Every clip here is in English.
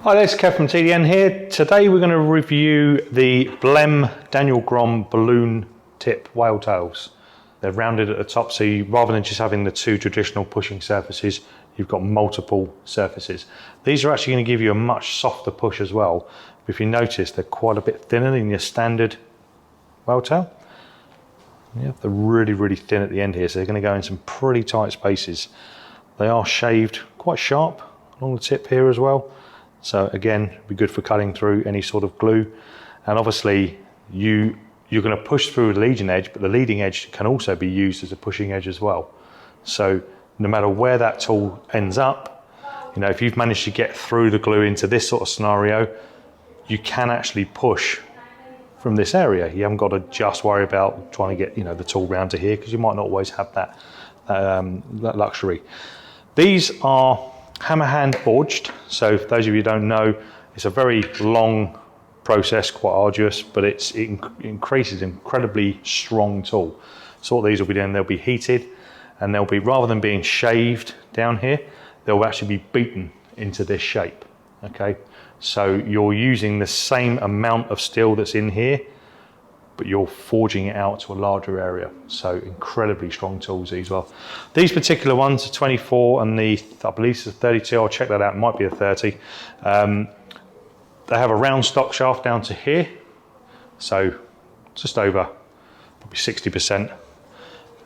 Hi, this is Kev from TDN here. Today we're going to review the Blem Daniel Gromm balloon tip whale tails. They're rounded at the top, so rather than just having the two traditional pushing surfaces, you've got multiple surfaces. These are actually going to give you a much softer push as well. If you notice, they're quite a bit thinner than your standard whale tail. Yeah, they're really thin at the end here, so they're going to go in some pretty tight spaces. They are shaved quite sharp along the tip here as well. So again, be good for cutting through any sort of glue. And obviously you're going to push through the leading edge, but the leading edge can also be used as a pushing edge as well. So no matter where that tool ends up, you know, if you've managed to get through the glue into this sort of scenario, you can actually push from this area. You haven't got to just worry about trying to get, you know, the tool round to here, because you might not always have that luxury. These are hammer hand forged, so for those of you who don't know, it's a very long process, quite arduous, but it increases incredibly strong tool. So what these will be doing, they'll be heated, and they'll be, rather than being shaved down here, they'll actually be beaten into this shape. Okay, so you're using the same amount of steel that's in here, but you're forging it out to a larger area. So incredibly strong tools these are. These particular ones are 24 and I believe it's a 32, I'll check that out, it might be a 30. They have a round stock shaft down to here, so just over probably 60%.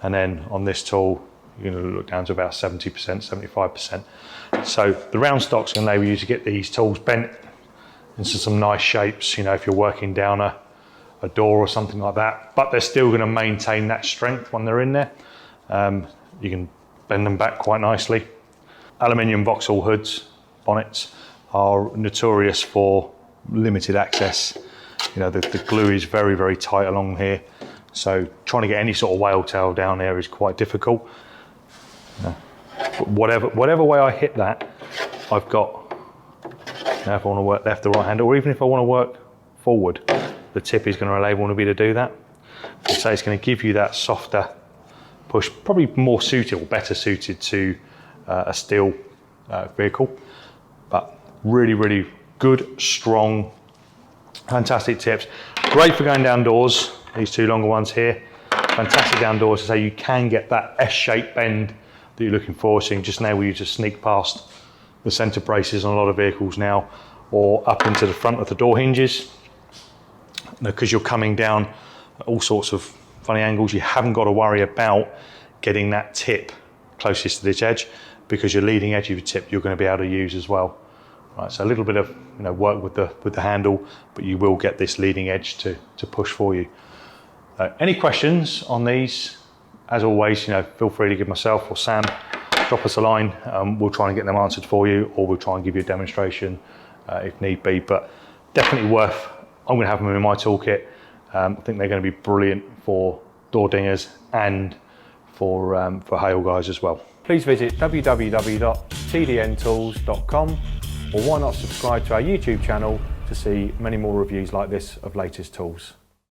And then on this tool, you're going to look down to about 70%, 75%. So the round stock's going to enable you to get these tools bent into some nice shapes, you know, if you're working down a door or something like that, but they're still going to maintain that strength when they're in there. You can bend them back quite nicely. Aluminium Vauxhall hoods, bonnets, are notorious for limited access. You know, the glue is very tight along here, so trying to get any sort of whale tail down there is quite difficult. But whatever way I hit that, I've got, now if I want to work left or right hand, or even if I want to work forward, the tip is going to enable me to do that. So it's going to give you that softer push, probably more suited or better suited to a steel vehicle. But really good, strong, fantastic tips. Great for going down doors, these two longer ones here. Fantastic down doors, so you can get that S-shaped bend that you're looking for. So you can just enable you to sneak past the center braces on a lot of vehicles now, or up into the front of the door hinges. Because you're coming down all sorts of funny angles, you haven't got to worry about getting that tip closest to this edge, because your leading edge of your tip you're going to be able to use as well. Right, so a little bit of, you know, work with the handle, but you will get this leading edge to push for you. Any questions on these, as always, you know, feel free to give myself or Sam, drop us a line. We'll try and get them answered for you, or we'll try and give you a demonstration if need be. But definitely worth. I'm going to have them in my toolkit. I think they're going to be brilliant for door dingers and for hail guys as well. Please visit www.tdntools.com, or why not subscribe to our YouTube channel to see many more reviews like this of latest tools.